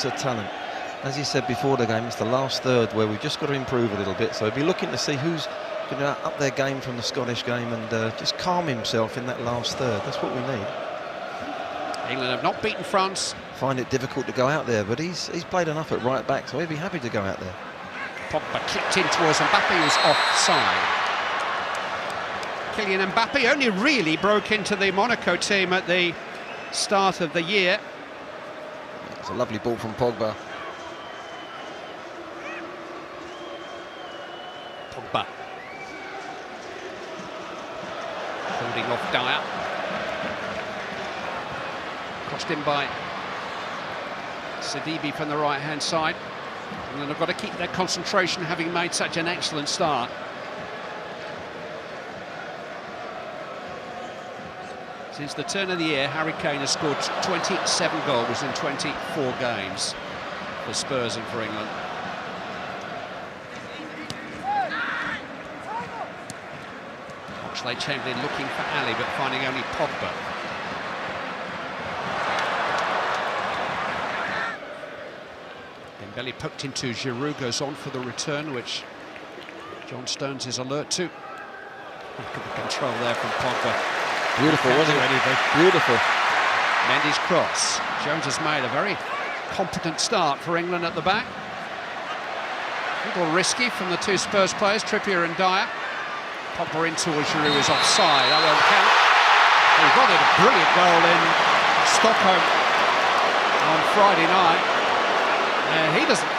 lots of talent. As you said before the game, it's the last third where we've just got to improve a little bit. So we'll be looking to see who's going to up their game from the Scottish game and just calm himself in that last third. That's what we need. England have not beaten France. Find it difficult to go out there, but he's played enough at right back, so he'd be happy to go out there. Pogba kicked in towards Mbappe, who's offside. Kylian Mbappe only really broke into the Monaco team at the start of the year. It's a lovely ball from Pogba. Pogba holding off Dyer. Crossed in by Sidibe from the right-hand side. And then they've got to keep their concentration, having made such an excellent start. Since the turn of the year, Harry Kane has scored 27 goals in 24 games for Spurs and for England. Oxlade-Chamberlain looking for Ali, but finding only Pogba. Dembele poked into Giroud, goes on for the return, which John Stones is alert to. Look at the control there from Pogba. Beautiful, wasn't it? Beautiful. Mendy's cross. Jones has made a very competent start for England at the back. A little risky from the two Spurs players, Trippier and Dyer. Pogba in towards Giroud is offside. That won't count. He got it, a brilliant goal in Stockholm on Friday night. And he doesn't.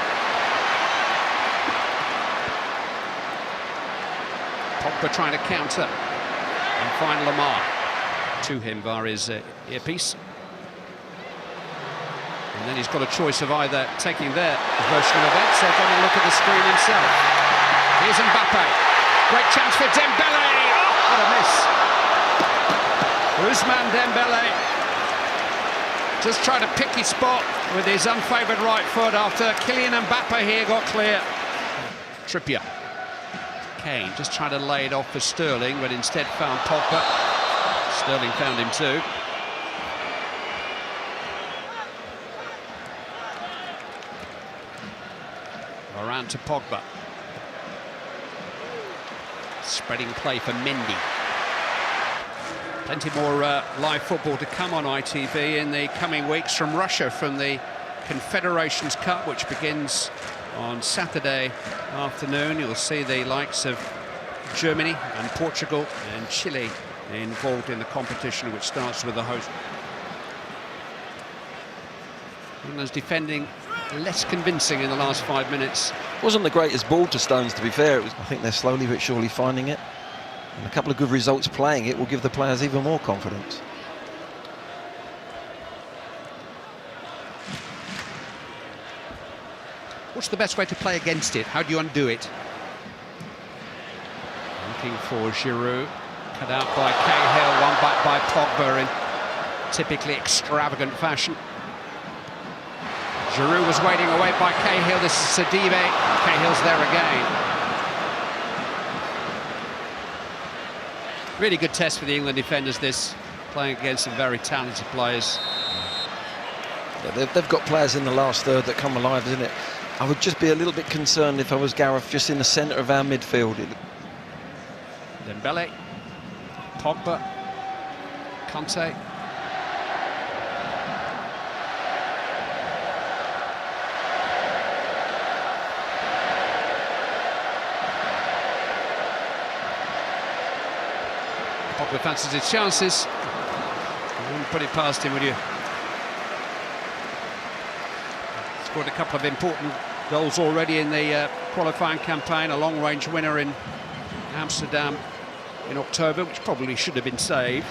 Pogba trying to counter and find Lamar to him via his earpiece. And then he's got a choice of either taking their version of events or going to look at the screen himself. Here's Mbappe. Great chance for Dembele. Oh, what a miss. Ousmane Dembele just trying to pick his spot with his unfavoured right foot after Kylian Mbappe here got clear. Trippier. Kane just trying to lay it off for Sterling, but instead found Pogba. Sterling found him too. Around to Pogba. Spreading play for Mendy. Plenty more live football to come on ITV in the coming weeks from Russia, from the Confederations Cup, which begins on Saturday afternoon. You'll see the likes of Germany and Portugal and Chile involved in the competition, which starts with the host. England's defending less convincing in the last 5 minutes. Wasn't the greatest ball to Stones, to be fair. I think they're slowly but surely finding it. And a couple of good results playing it will give the players even more confidence. What's the best way to play against it? How do you undo it? Looking for Giroud. Cut out by Cahill, one back by Pogba in typically extravagant fashion. Giroud was waiting away by Cahill. This is Sidibe. Cahill's there again. Really good test for the England defenders, this, playing against some very talented players. Yeah, they've got players in the last third that come alive, isn't it? I would just be a little bit concerned if I was Gareth, just in the centre of our midfield. Dembele, Pogba, Conte. Pogba fancies his chances. You wouldn't put it past him, would you? Scored a couple of important goals already in the qualifying campaign. A long-range winner in Amsterdam in October, which probably should have been saved.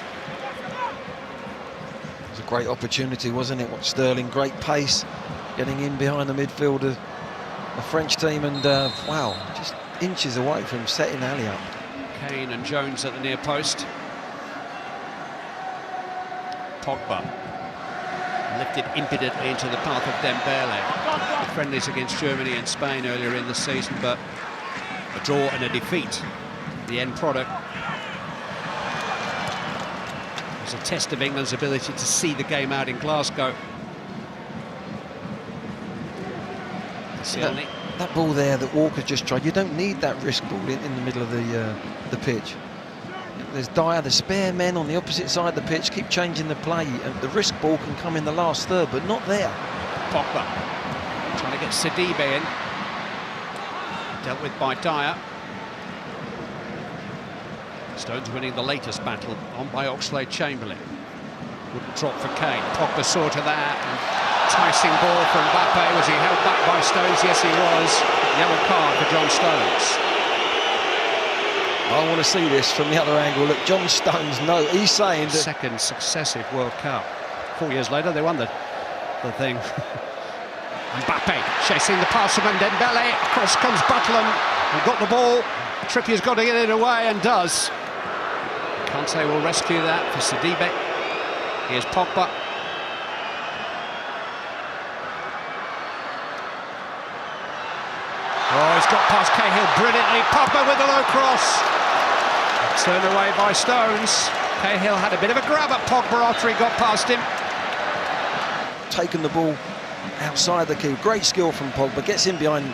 It was a great opportunity, wasn't it? What Sterling, great pace, getting in behind the midfield of the French team, and wow, just inches away from setting Ali up. Kane and Jones at the near post. Pogba lifted impudently into the path of Dembele. The friendlies against Germany and Spain earlier in the season, but a draw and a defeat, the end product. It was a test of England's ability to see the game out in Glasgow. Cielny. That ball there that Walker just tried, you don't need that risk ball in the middle of the pitch. There's Dyer, the spare men on the opposite side of the pitch, keep changing the play, and the risk ball can come in the last third, but not there. Pogba trying to get Sidibe in. Dealt with by Dyer. Stones winning the latest battle, on by Oxlade-Chamberlain. Wouldn't drop for Kane. Pogba saw to that. Enticing ball from Mbappe. Was he held back by Stones? Yes, he was. Yellow card for John Stones. I want to see this from the other angle. Look, John Stones, no, he's saying that... Second successive World Cup. 4 years later, they won the thing. Mbappe chasing the pass from Dembele. Across comes Butland and got the ball. Trippier's got to get it away and does. Kante will rescue that for Sidibe. Here's Pogba. Oh, he's got past Cahill brilliantly. Pogba with a low cross. Turned away by Stones. Cahill had a bit of a grab at Pogba after he got past him. Taken the ball outside the key. Great skill from Pogba. Gets in behind,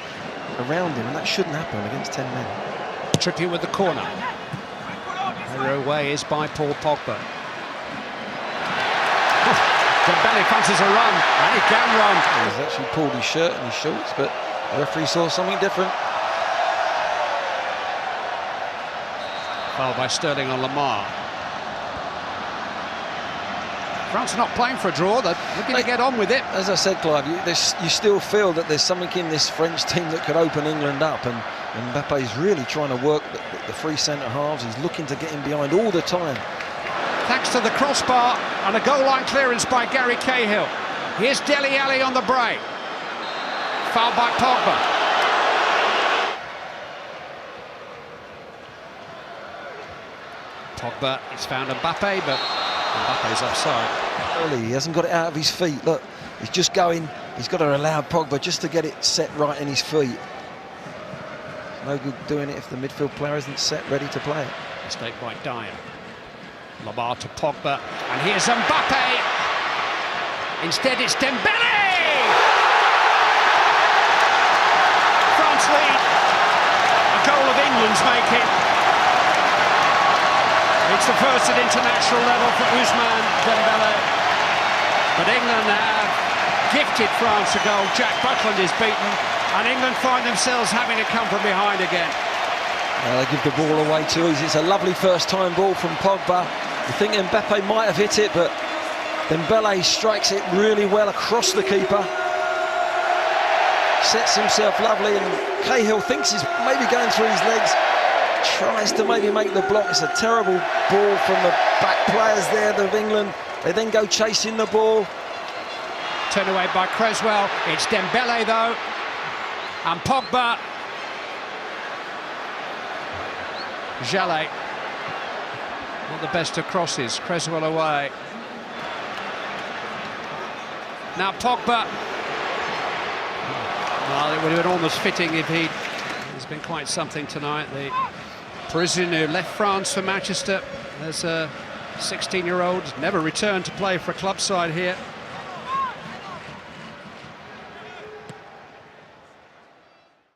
around him, and that shouldn't happen against 10 men. Trippier with the corner. Her away is by Paul Pogba. Dembele fancies a run, and he can run. He's actually pulled his shirt and his shorts, but the referee saw something different. Foul by Sterling on Lamar. France are not playing for a draw, they're looking to get on with it. As I said, Clive, you still feel that there's something in this French team that could open England up, and Mbappe's really trying to work the free centre-halves. He's looking to get in behind all the time. Thanks to the crossbar and a goal-line clearance by Gary Cahill. Here's Dele Alli on the break. Foul by Pogba. Pogba has found Mbappe, but Mbappe's offside. He hasn't got it out of his feet. Look, he's just going. He's got to allow Pogba just to get it set right in his feet. No good doing it if the midfield player isn't set, ready to play it. Mistake by Dyer. Lamar to Pogba, and here's Mbappe. Instead, it's Dembele. France lead. A goal of England's making. It's the first at international level for Ousmane Dembele. But England have gifted France a goal. Jack Butland is beaten, and England find themselves having to come from behind again. They give the ball away too easy. It's a lovely first-time ball from Pogba. You think Mbappe might have hit it, but Dembele strikes it really well across the keeper. Sets himself lovely, and Cahill thinks he's maybe going through his legs. Tries to maybe make the block. It's a terrible ball from the back players there of England. They then go chasing the ball. Turned away by Cresswell. It's Dembele though, and Pogba. Jallet. Not the best of crosses. Cresswell away. Now Pogba. Well, it would have been almost fitting if he's been quite something tonight. The Parisian who left France for Manchester as a 16-year-old, never returned to play for a club side here.